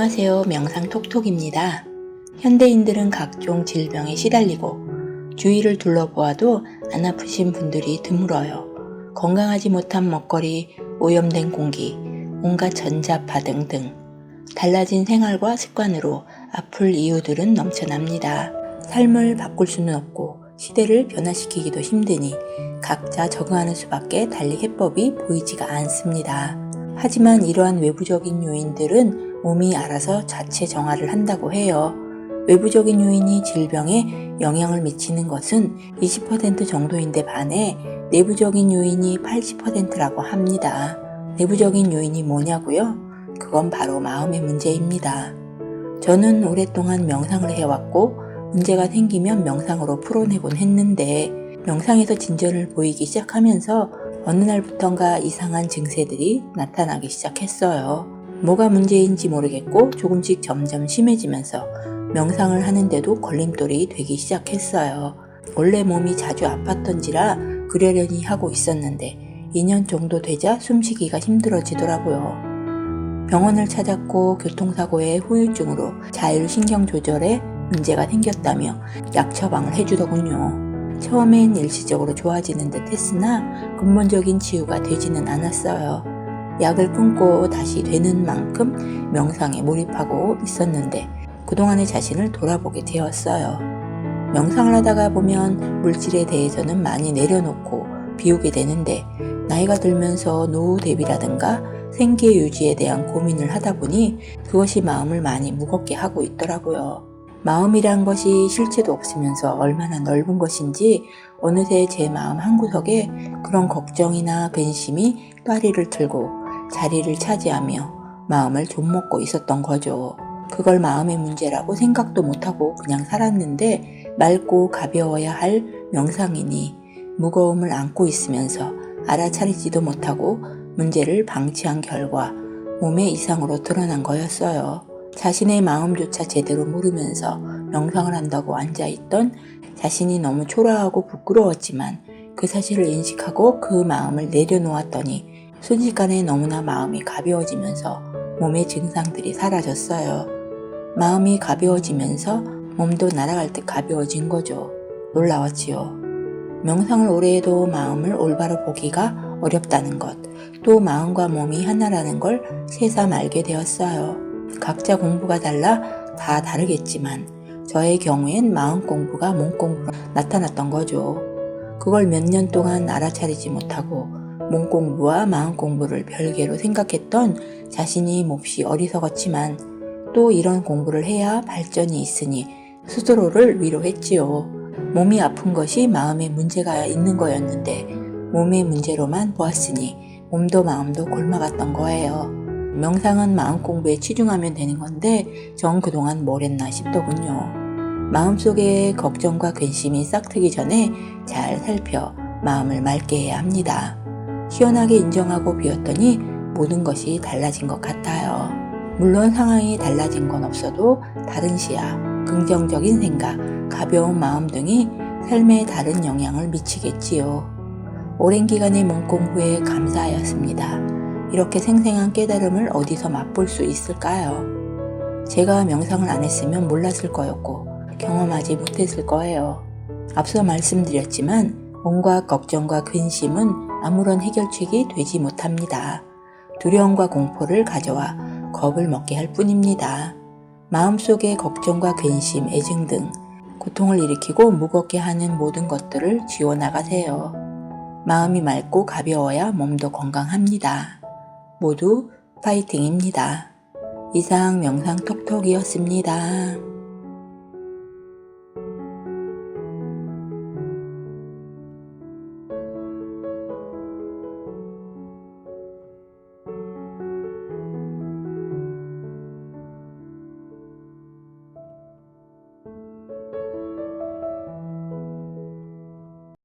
안녕하세요. 명상톡톡입니다. 현대인들은 각종 질병에 시달리고 주위를 둘러보아도 안 아프신 분들이 드물어요. 건강하지 못한 먹거리, 오염된 공기, 온갖 전자파 등등 달라진 생활과 습관으로 아플 이유들은 넘쳐납니다. 삶을 바꿀 수는 없고 시대를 변화시키기도 힘드니 각자 적응하는 수밖에 달리 해법이 보이지가 않습니다. 하지만 이러한 외부적인 요인들은 몸이 알아서 자체 정화를 한다고 해요. 외부적인 요인이 질병에 영향을 미치는 것은 20% 정도인데 반해 내부적인 요인이 80%라고 합니다. 내부적인 요인이 뭐냐고요? 그건 바로 마음의 문제입니다. 저는 오랫동안 명상을 해왔고 문제가 생기면 명상으로 풀어내곤 했는데 명상에서 진전을 보이기 시작하면서 어느 날부턴가 이상한 증세들이 나타나기 시작했어요. 뭐가 문제인지 모르겠고 조금씩 점점 심해지면서 명상을 하는데도 걸림돌이 되기 시작했어요. 원래 몸이 자주 아팠던지라 그러려니 하고 있었는데 2년 정도 되자 숨쉬기가 힘들어지더라고요. 병원을 찾았고 교통사고의 후유증으로 자율신경 조절에 문제가 생겼다며 약 처방을 해주더군요. 처음엔 일시적으로 좋아지는 듯 했으나 근본적인 치유가 되지는 않았어요. 약을 끊고 다시 되는 만큼 명상에 몰입하고 있었는데 그동안의 자신을 돌아보게 되었어요. 명상을 하다가 보면 물질에 대해서는 많이 내려놓고 비우게 되는데 나이가 들면서 노후 대비라든가 생계 유지에 대한 고민을 하다 보니 그것이 마음을 많이 무겁게 하고 있더라고요. 마음이란 것이 실체도 없으면서 얼마나 넓은 것인지 어느새 제 마음 한구석에 그런 걱정이나 근심이 또아리를 틀고 자리를 차지하며 마음을 좀먹고 있었던 거죠. 그걸 마음의 문제라고 생각도 못하고 그냥 살았는데 맑고 가벼워야 할 명상이니 무거움을 안고 있으면서 알아차리지도 못하고 문제를 방치한 결과 몸의 이상으로 드러난 거였어요. 자신의 마음조차 제대로 모르면서 명상을 한다고 앉아있던 자신이 너무 초라하고 부끄러웠지만 그 사실을 인식하고 그 마음을 내려놓았더니 순식간에 너무나 마음이 가벼워지면서 몸의 증상들이 사라졌어요. 마음이 가벼워지면서 몸도 날아갈 듯 가벼워진 거죠. 놀라웠지요. 명상을 오래 해도 마음을 올바로 보기가 어렵다는 것, 또 마음과 몸이 하나라는 걸 새삼 알게 되었어요. 각자 공부가 달라 다 다르겠지만 저의 경우엔 마음 공부가 몸 공부로 나타났던 거죠. 그걸 몇 년 동안 알아차리지 못하고 몸 공부와 마음 공부를 별개로 생각했던 자신이 몹시 어리석었지만 또 이런 공부를 해야 발전이 있으니 스스로를 위로했지요. 몸이 아픈 것이 마음에 문제가 있는 거였는데 몸의 문제로만 보았으니 몸도 마음도 골마갔던 거예요. 명상은 마음 공부에 치중하면 되는 건데 전 그동안 뭘 했나 싶더군요. 마음속에 걱정과 근심이 싹트기 전에 잘 살펴 마음을 맑게 해야 합니다. 시원하게 인정하고 비웠더니 모든 것이 달라진 것 같아요. 물론 상황이 달라진 건 없어도 다른 시야, 긍정적인 생각, 가벼운 마음 등이 삶에 다른 영향을 미치겠지요. 오랜 기간의 몸 공부에 감사하였습니다. 이렇게 생생한 깨달음을 어디서 맛볼 수 있을까요? 제가 명상을 안 했으면 몰랐을 거였고 경험하지 못했을 거예요. 앞서 말씀드렸지만 온갖 걱정과 근심은 아무런 해결책이 되지 못합니다. 두려움과 공포를 가져와 겁을 먹게 할 뿐입니다. 마음속에 걱정과 근심, 애증 등 고통을 일으키고 무겁게 하는 모든 것들을 지워나가세요. 마음이 맑고 가벼워야 몸도 건강합니다. 모두 파이팅입니다. 이상 명상톡톡이었습니다.